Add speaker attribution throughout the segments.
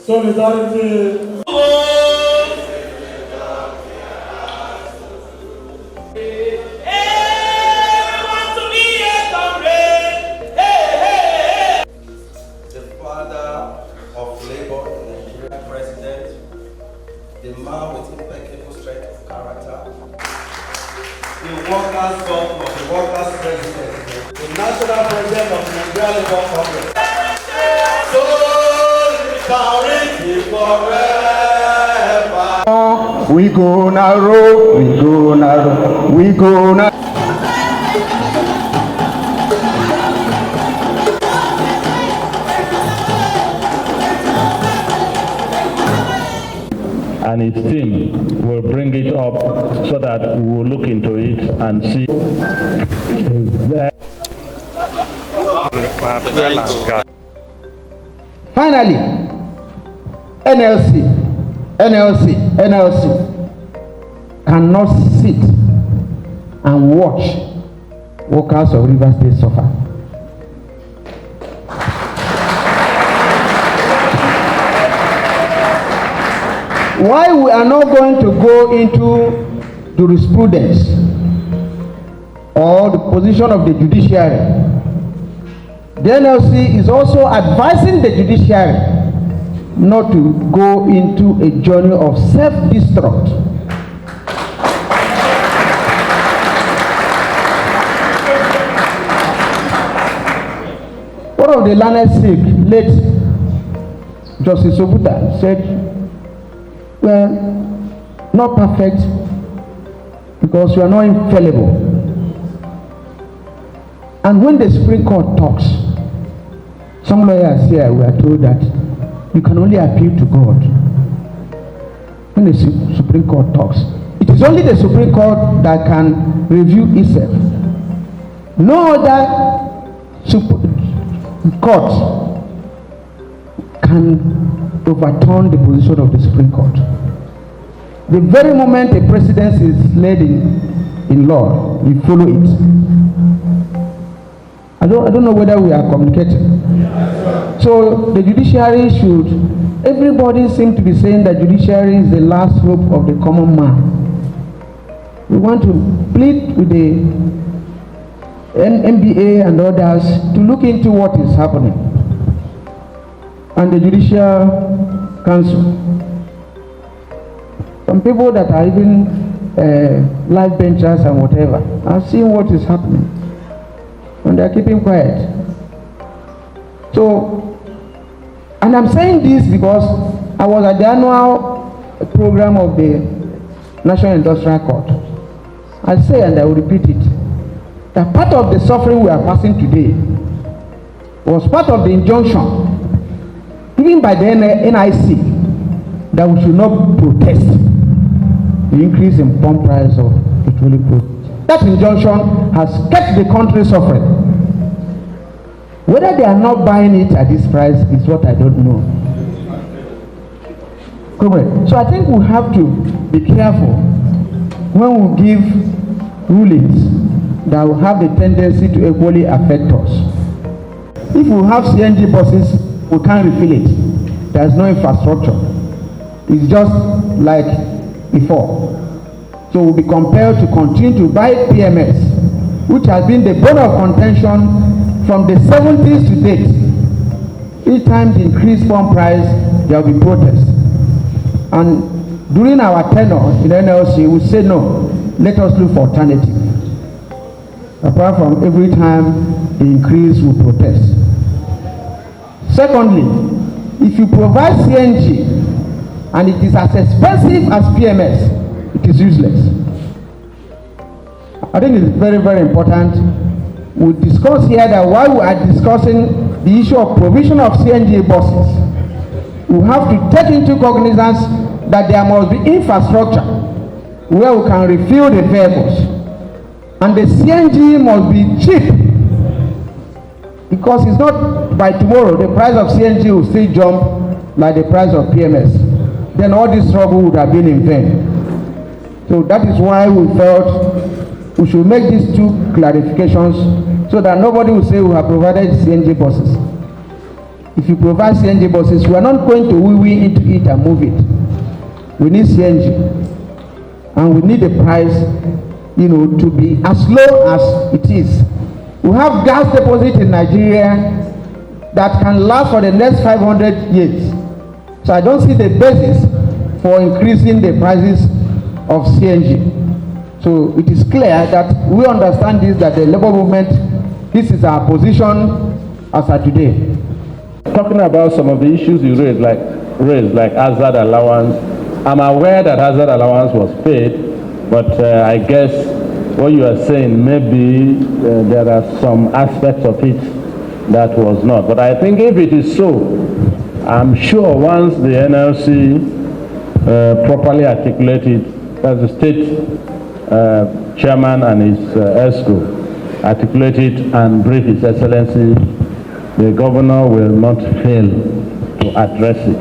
Speaker 1: Solidarity.
Speaker 2: The father of Labour, Nigerian president, the man with impeccable strength of character, the workers' governor, the workers' president, the national president of Nigerian Labour Congress. Solidarity forever.
Speaker 3: We go narrow, we go narrow, we go narrow.
Speaker 4: And his team will bring it up so that we will look into it and see.
Speaker 3: Finally, NLC cannot sit and watch workers of Rivers State suffer. Why we are not going to go into jurisprudence or the position of the judiciary, the NLC is also advising the judiciary not to go into a journey of self-destruct. One of the learned Sikh, late Justice Obuta, said, "Well, not perfect because we are not infallible." And when the Supreme Court talks, some lawyers here were told that you can only appeal to God. When the Supreme Court talks, it is only the Supreme Court that can review itself. No other court can overturn the position of the Supreme Court. The very moment a precedent is laid in law, we follow it. I don't know whether we are communicating. So the judiciary should, everybody seems to be saying that judiciary is the last hope of the common man. We want to plead with the NBA and others to look into what is happening. And the Judicial Council. Some people that are even life benchers and whatever are seeing what is happening. And they are keeping quiet. So, and I'm saying this because I was at the annual program of the National Industrial Court. I say, and I will repeat it, that part of the suffering we are passing today was part of the injunction given by the NIC that we should not protest the increase in pump price of petroleum products. That injunction has kept the country suffering. Whether they are not buying it at this price is what I don't know. Correct. So I think we have to be careful when we give rulings that will have the tendency to equally affect us. If we have CNG buses, we can't refill it. There is no infrastructure. It's just like before. So we'll be compelled to continue to buy PMS, which has been the bone of contention from the 70s to date. Each time the increased pump price, there will be protests. And during our tenure in NLC, we say no, let us look for alternative. Apart from every time the increase, we protest. Secondly, if you provide CNG and it is as expensive as PMS, it is useless. I think it's very, very important. We discuss here that while we are discussing the issue of provision of CNG buses, we have to take into cognizance that there must be infrastructure where we can refuel the vehicles. And the CNG must be cheap, because it's not by tomorrow the price of CNG will still jump like the price of PMS, then all this struggle would have been in vain. So that is why we felt we should make these two clarifications so that nobody will say we have provided CNG buses. If you provide CNG buses, we are not going to wee into it and move it. We need CNG, and we need the price, to be as low as it is. We have gas deposit in Nigeria that can last for the next 500 years. So I don't see the basis for increasing the prices of CNG. So it is clear that we understand this, that the labor movement, this is our position as of today.
Speaker 4: Talking about some of the issues you raised, like hazard allowance, I'm aware that hazard allowance was paid, but I guess what you are saying, maybe there are some aspects of it that was not. But I think if it is so, I'm sure once the NLC properly articulated, as the state chairman and his ESCO articulated and brief His Excellency, the governor will not fail to address it.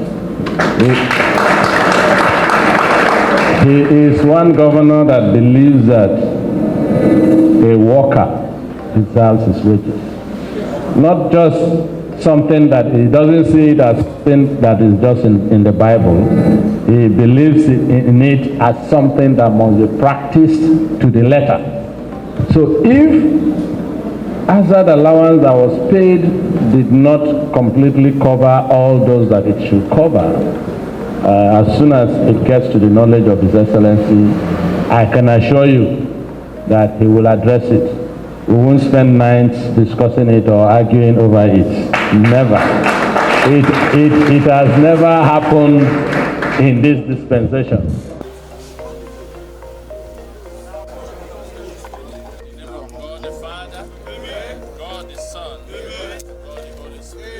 Speaker 4: He is one governor that believes that a worker deserves his wages. Not just something that he doesn't see it as something that is just in the Bible. He believes in it as something that must be practiced to the letter. So if hazard allowance that was paid did not completely cover all those that it should cover, as soon as it gets to the knowledge of His Excellency, I can assure you that he will address it. We won't spend nights discussing it or arguing over it. Never. It has never happened in this dispensation.
Speaker 5: God the Father, God the Son, God the Holy Spirit.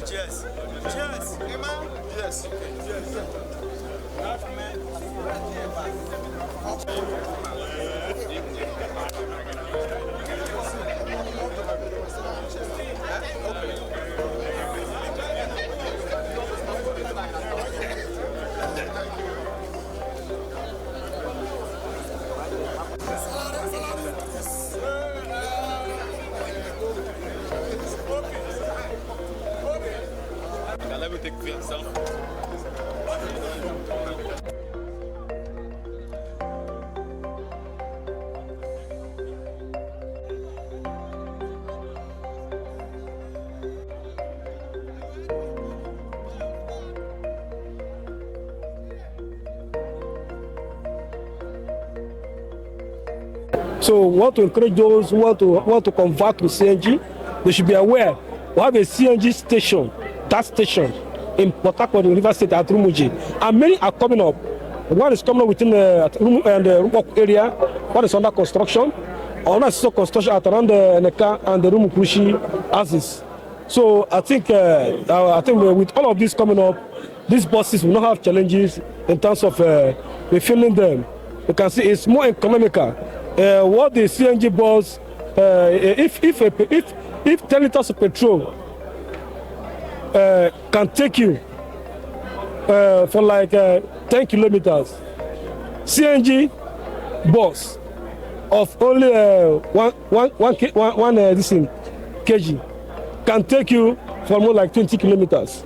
Speaker 5: Cheers. Cheers. Yes. Let me take yourself.
Speaker 1: So we want to encourage those who want to convert to CNG. They should be aware we have a CNG station, that station in Port Harcourt, University at Rumuji, and many are coming up. One is coming up within the Rumok area. One is under construction. Another is construction at around the Neka and the Rumukrushi axis. So I think with all of this coming up, these buses will not have challenges in terms of refilling them. You can see it's more economical. What the CNG bus, if 10 liters of petrol can take you for like 10 kilometers, CNG bus of only one this thing, kg can take you for more like 20 kilometers.